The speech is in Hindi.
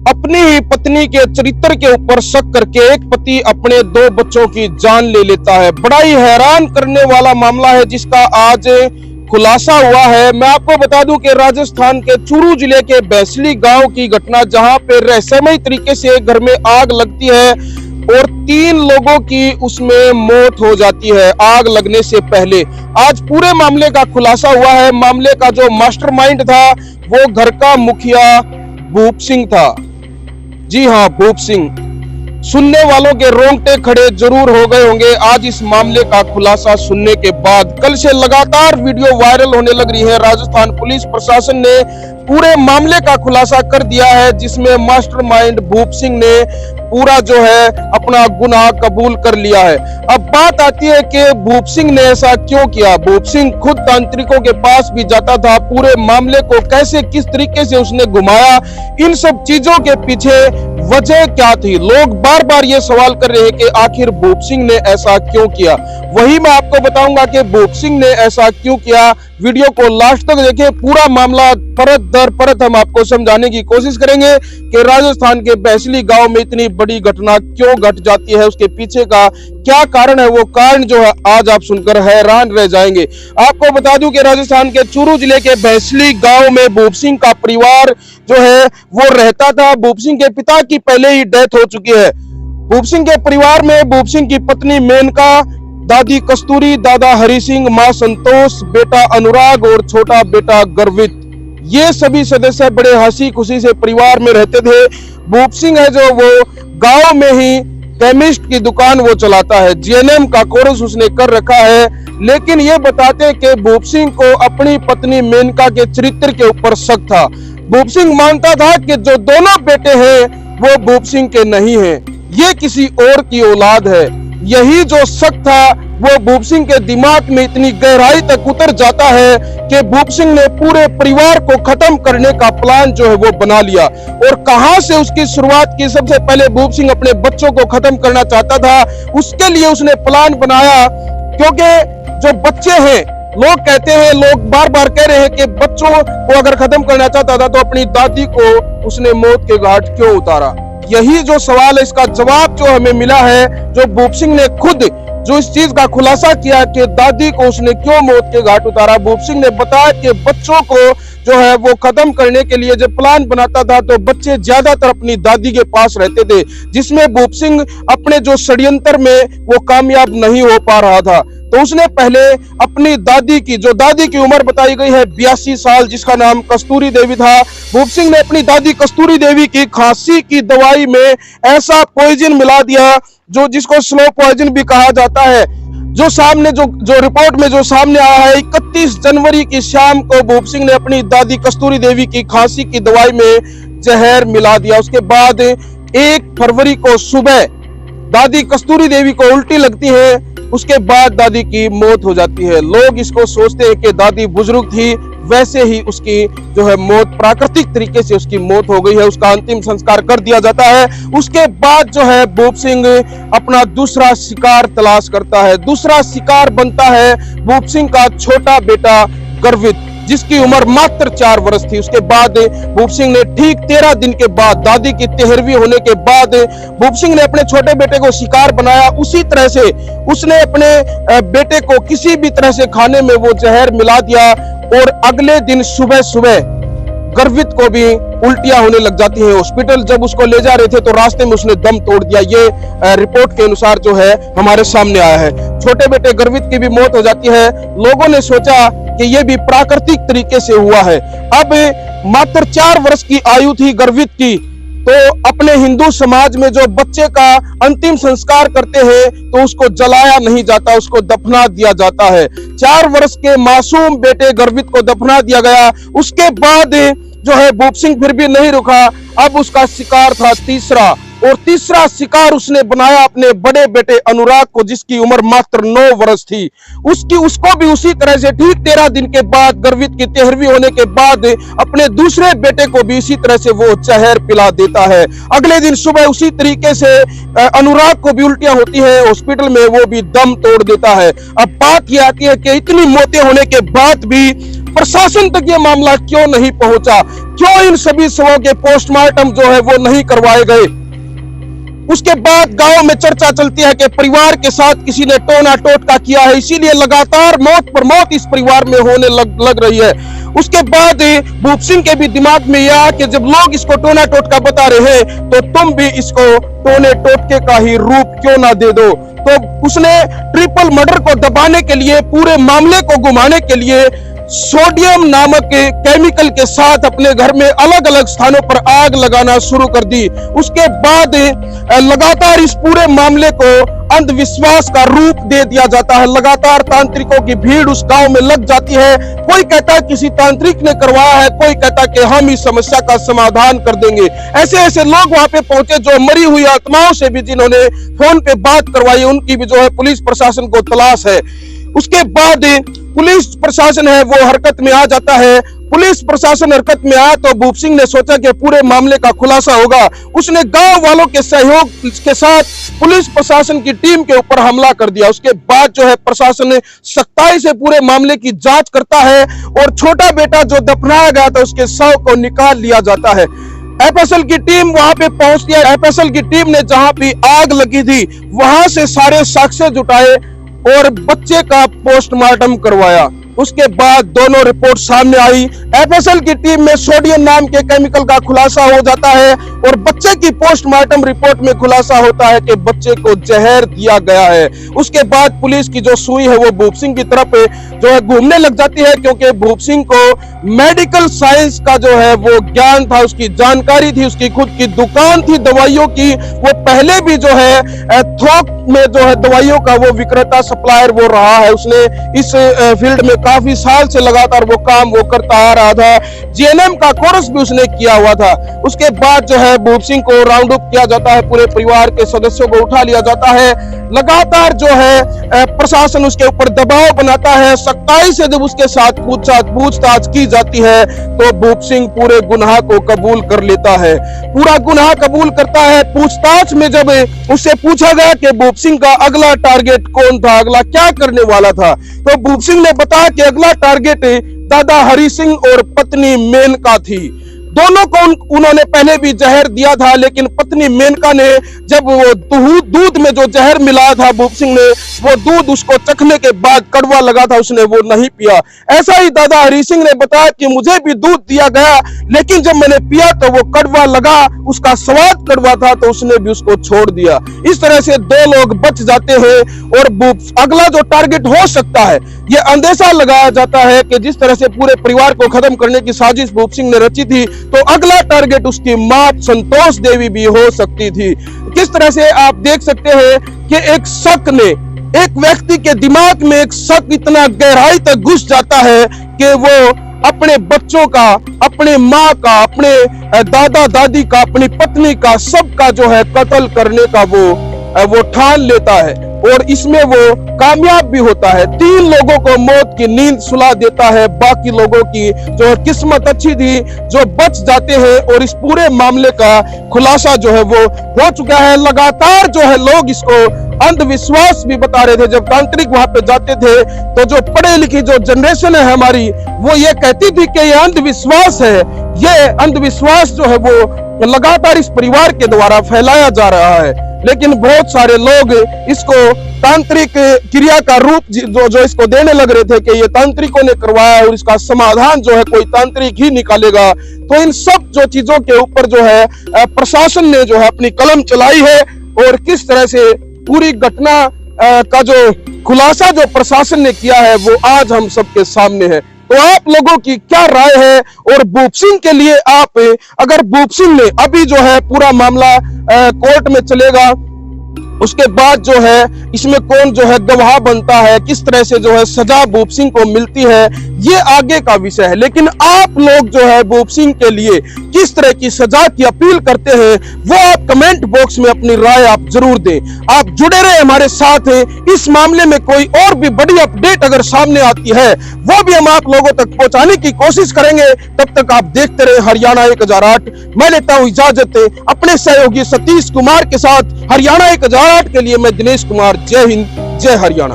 अपनी ही पत्नी के चरित्र के ऊपर शक करके एक पति अपने 2 बच्चों की जान ले लेता है। बड़ा ही हैरान करने वाला मामला है जिसका आज खुलासा हुआ है। मैं आपको बता दूं कि राजस्थान के चूरू जिले के बैसली गांव की घटना, जहां पे रहस्यमय तरीके से घर में आग लगती है और 3 लोगों की उसमें मौत हो जाती है आग लगने से पहले। आज पूरे मामले का खुलासा हुआ है। मामले का जो मास्टरमाइंड था वो घर का मुखिया भूप सिंह था। जी हाँ, भूप सिंह। सुनने वालों के रोंगटे खड़े जरूर हो गए होंगे आज इस मामले का खुलासा सुनने के बाद। कल से लगातार वीडियो वायरल होने लग रही है। राजस्थान पुलिस प्रशासन ने पूरे मामले का खुलासा कर दिया है, जिसमें मास्टरमाइंड भूप सिंह ने पूरा जो है अपना गुनाह कबूल कर लिया है। अब बात आती है कि भूप सिंह ने ऐसा क्यों किया। भूप सिंह खुद तांत्रिकों के पास भी जाता था। पूरे मामले को कैसे किस तरीके से उसने घुमाया, इन सब चीजों के पीछे वजह क्या थी। लोग बार बार ये सवाल कर रहे हैं कि आखिर भूप सिंह ने ऐसा क्यों किया। वही मैं आपको बताऊंगा कि भूप सिंह ने ऐसा क्यों किया। वीडियो को लास्ट तक देखें। पूरा मामला परत दर परत हम आपको समझाने की कोशिश करेंगे कि राजस्थान के बैसली गांव में इतनी बड़ी घटना क्यों घट जाती है, उसके पीछे का क्या कारण है। वो कारण जो है आज आप सुनकर हैरान रह जाएंगे। आपको बता दूं कि राजस्थान के चूरू जिले के बैसली गांव में भूप सिंह का परिवार जो है वो रहता था। भूप सिंह के पिता की पहले ही डेथ हो चुकी है। भूप सिंह के परिवार में भूप सिंह की पत्नी मेनका, दादी कस्तूरी, दादा हरि सिंह, मां संतोष, बेटा अनुराग और छोटा बेटा गर्वित, ये सभी सदस्य बड़े हंसी खुशी से परिवार में रहते थे। भूप सिंह है जो वो गांव में ही केमिस्ट की दुकान वो चलाता है। जीएनएम का कोर्स उसने कर रखा है। लेकिन ये बताते कि भूप सिंह को अपनी पत्नी मेनका के चरित्र के ऊपर शक था। भूप सिंह मानता था कि जो दोनों बेटे हैं वो भूप सिंह के नहीं हैं, ये किसी और की औलाद है। यही जो शक था वो भूप सिंह के दिमाग में इतनी गहराई तक उतर जाता है कि भूप सिंह ने पूरे परिवार को खत्म करने का प्लान जो है वो बना लिया। और कहां से उसकी शुरुआत की। सबसे पहले भूप सिंह अपने बच्चों को खत्म करना चाहता था। उसके लिए उसने प्लान बनाया, क्योंकि जो बच्चे हैं, लोग कहते हैं, लोग बार बार कह रहे हैं कि बच्चों को अगर खत्म करना चाहता था तो अपनी दादी को उसने मौत के घाट क्यों उतारा। यही जो सवाल है, इसका जवाब जो हमें मिला है, जो भूप सिंह ने खुद जो इस चीज का खुलासा किया कि दादी को उसने क्यों मौत के घाट उतारा। भूप सिंह ने बताया कि बच्चों को जो है वो खत्म करने के लिए जब प्लान बनाता था तो बच्चे ज्यादातर अपनी दादी के पास रहते थे, जिसमें भूप सिंह अपने जो षड्यंत्र में वो कामयाब नहीं हो पा रहा था। तो उसने पहले अपनी दादी की, जो दादी की उम्र बताई गई है 82 साल, जिसका नाम कस्तूरी देवी था, भूप सिंह ने अपनी दादी कस्तूरी देवी की खांसी की दवाई में ऐसा पॉइजन मिला दिया जो जिसको स्लो पॉइजन भी कहा जाता है। जो सामने जो रिपोर्ट में जो सामने आया है, 31 जनवरी की शाम को भूप सिंह ने अपनी दादी कस्तूरी देवी की खांसी की दवाई में जहर मिला दिया। उसके बाद 1 फरवरी को सुबह दादी कस्तूरी देवी को उल्टी लगती है। उसके बाद दादी की मौत हो जाती है। लोग इसको सोचते हैं कि दादी बुजुर्ग थी, वैसे ही उसकी जो है मौत प्राकृतिक तरीके से उसकी मौत हो गई है। उसका अंतिम संस्कार कर दिया जाता है। उसके बाद जो है भूप सिंह अपना दूसरा शिकार तलाश करता है। दूसरा शिकार बनता है भूप सिंह का छोटा बेटा गर्वित, जिसकी उम्र मात्र 4 वर्ष थी। उसके बाद भूप सिंह ने ठीक 13 दिन के बाद, दादी की 13वीं होने के बाद, भूप सिंह ने अपने छोटे बेटे को शिकार बनाया। उसी तरह से उसने अपने बेटे को किसी भी तरह से खाने में वो जहर मिला दिया और अगले दिन सुबह सुबह गर्वित को भी उल्टियां होने लग जाती है। हॉस्पिटल जब उसको ले जा रहे थे तो रास्ते में उसने दम तोड़ दिया। ये रिपोर्ट के अनुसार जो है हमारे सामने आया है। छोटे बेटे गर्वित की भी मौत हो जाती है। लोगों ने सोचा कि ये भी प्राकृतिक तरीके से हुआ है। अब मात्र 4 वर्ष की आयु थी गर्वित की, तो अपने हिंदू समाज में जो बच्चे का अंतिम संस्कार करते हैं तो उसको जलाया नहीं जाता, उसको दफना दिया जाता है। 4 वर्ष के मासूम बेटे गर्वित को दफना दिया गया। उसके बाद जो है भूप सिंह फिर भी नहीं रुका। अब उसका शिकार था तीसरा, और तीसरा शिकार उसने बनाया अपने बड़े बेटे अनुराग को, जिसकी उम्र मात्र 9 वर्ष थी। उसको भी उसी तरह से ठीक 13 दिन के बाद, गर्वित की 13वीं होने के बाद, अपने दूसरे बेटे को भी इसी तरह से वो जहर पिला देता है। अगले दिन सुबह उसी तरीके से अनुराग को भी उल्टियां होती है। हॉस्पिटल में वो भी दम तोड़ देता है। अब बात ये आती है कि इतनी मौतें होने के बाद भी प्रशासन तक ये मामला क्यों नहीं पहुंचा, क्यों इन सभी शवों के पोस्टमार्टम जो है वो नहीं करवाए गए। उसके बाद गांव में चर्चा चलती है कि परिवार के साथ किसी ने टोना टोटका किया है, इसीलिए लगातार मौत पर मौत इस परिवार में होने लग रही है। उसके बाद भूप सिंह के भी दिमाग में यह कि जब लोग इसको टोना टोटका बता रहे हैं तो तुम भी इसको टोने टोटके का ही रूप क्यों ना दे दो। तो उसने ट्रिपल मर्डर को दबाने के लिए, पूरे मामले को घुमाने के लिए सोडियम नामक केमिकल के साथ अपने घर में अलग अलग स्थानों पर आग लगाना शुरू कर दी। उसके बाद लगातार इस पूरे मामले को अंधविश्वास का रूप दे दिया जाता है। लगातार तांत्रिकों की भीड़ उस गांव में लग जाती है। कोई कहता है किसी तांत्रिक ने करवाया है, कोई कहता है कि हम इस समस्या का समाधान कर देंगे। ऐसे ऐसे लोग वहां पे पहुंचे जो मरी हुई आत्माओं से भी, जिन्होंने फोन पे बात करवाई, उनकी भी जो है पुलिस प्रशासन को तलाश है। उसके बाद पुलिस प्रशासन है वो हरकत में आ जाता है। पुलिस प्रशासन हरकत में आया तो भूप सिंह ने सोचा कि पूरे मामले का खुलासा होगा। उसने गांव वालों के सहयोग के साथ पुलिस प्रशासन की टीम के ऊपर हमला कर दिया। उसके बाद जो है प्रशासन सख्ताई से पूरे मामले की जांच करता है और छोटा बेटा जो दफनाया गया था उसके शव को निकाल लिया जाता है। एफएसएल की टीम वहां पे पहुंचती है। एफएसएल की टीम ने जहां भी आग लगी थी वहां से सारे साक्ष्य जुटाए और बच्चे का पोस्टमार्टम करवाया। उसके बाद दोनों रिपोर्ट सामने आई। एफएसएल की टीम में सोडियम नाम के केमिकल का खुलासा हो जाता है और बच्चे की पोस्टमार्टम रिपोर्ट में खुलासा होता है कि बच्चे को जहर दिया गया है। उसके बाद पुलिस की जो सुई है वो भूप सिंह की तरफ जो है घूमने लग जाती है, क्योंकि भूप सिंह को मेडिकल साइंस का जो है वो ज्ञान था, उसकी जानकारी थी, उसकी खुद की दुकान थी दवाइयों की। वो पहले भी जो है थोक में जो है दवाइयों का वो विक्रेता, सप्लायर वो रहा है। उसने इस फील्ड में काफी साल से लगातार वो काम वो करता आ रहा था। जीएनएम का कोर्स भी उसने किया हुआ था। उसके बाद जो है भूप सिंह को राउंड अप किया जाता है, पूरे परिवार के सदस्यों को उठा लिया जाता है। लगातार जो है प्रशासन उसके ऊपर दबाव बनाता है। सख्ताई से जब उसके साथ पूछताछ की जाती है तो भूप सिंह पूरे गुनाह को कबूल कर लेता है, पूरा गुनाह कबूल करता है। पूछताछ में जब उससे पूछा गया कि भूप सिंह का अगला टारगेट कौन था, अगला क्या करने वाला था, तो भूप सिंह ने बताया कि अगला टारगेट दादा हरि सिंह और पत्नी मेनका थी। दोनों को उन्होंने पहले भी जहर दिया था, लेकिन पत्नी मेनका ने जब वो दूध में जो जहर मिलाया था भूप सिंह ने, वो दूध उसको चखने के बाद कड़वा लगा था, उसने वो नहीं पिया। ऐसा ही दादा हरि सिंह ने बताया कि मुझे भी दूध दिया गया, लेकिन जब मैंने पिया तो वो कड़वा लगा, उसका स्वाद कड़वा था, तो उसने भी उसको छोड़ दिया। इस तरह से दो लोग बच जाते हैं और अगला जो टारगेट हो सकता है, ये अंदेशा लगाया जाता है कि जिस तरह से पूरे परिवार को खत्म करने की साजिश भूप सिंह ने रची थी, तो अगला टारगेट उसकी मां संतोष देवी भी हो सकती थी। किस तरह से आप देख सकते हैं कि एक शक ने, एक व्यक्ति के दिमाग में एक शक इतना गहराई तक घुस जाता है कि वो अपने बच्चों का, अपने माँ का, अपने दादा दादी का, अपनी पत्नी का, सबका जो है कत्ल करने का वो ठान लेता है और इसमें वो कामयाब भी होता है। 3 लोगों को मौत की नींद सुला देता है, बाकी लोगों की जो किस्मत अच्छी थी जो बच जाते हैं और इस पूरे मामले का खुलासा जो है वो हो चुका है। लगातार जो है लोग इसको अंधविश्वास भी बता रहे थे। जब तांत्रिक वहां पे जाते थे तो जो पढ़े लिखी जो जनरेशन है हमारी, वो ये कहती थी कि ये अंधविश्वास है। ये अंधविश्वास जो है वो लगातार इस परिवार के द्वारा फैलाया जा रहा है, लेकिन बहुत सारे लोग इसको तांत्रिक क्रिया का रूप जो इसको देने लग रहे थे कि ये तांत्रिकों ने करवाया और इसका समाधान जो है कोई तांत्रिक ही निकालेगा। तो इन सब जो चीजों के ऊपर जो है प्रशासन ने जो है अपनी कलम चलाई है और किस तरह से पूरी घटना का जो खुलासा जो प्रशासन ने किया है वो आज हम सबके सामने है। तो आप लोगों की क्या राय है? और भूप सिंह के लिए आप, अगर भूप सिंह ने अभी जो है पूरा मामला कोर्ट में चलेगा, उसके बाद जो है इसमें कौन जो है गवाह बनता है, किस तरह से जो है सजा भूप सिंह को मिलती है, ये आगे का विषय है। लेकिन आप लोग जो है भूप सिंह के लिए किस तरह की सजा की अपील करते हैं वो आप कमेंट बॉक्स में अपनी राय आप जरूर दें। आप जुड़े रहे हमारे साथ। इस मामले में कोई और भी बड़ी अपडेट अगर सामने आती है वो भी हम आप लोगों तक पहुंचाने की कोशिश करेंगे। तब तक आप देखते रहे हरियाणा 1008। मैं लेता हूं इजाजत अपने सहयोगी सतीश कुमार के साथ। हरियाणा 1008 के लिए मैं दिनेश कुमार। जय हिंद, जय हरियाणा।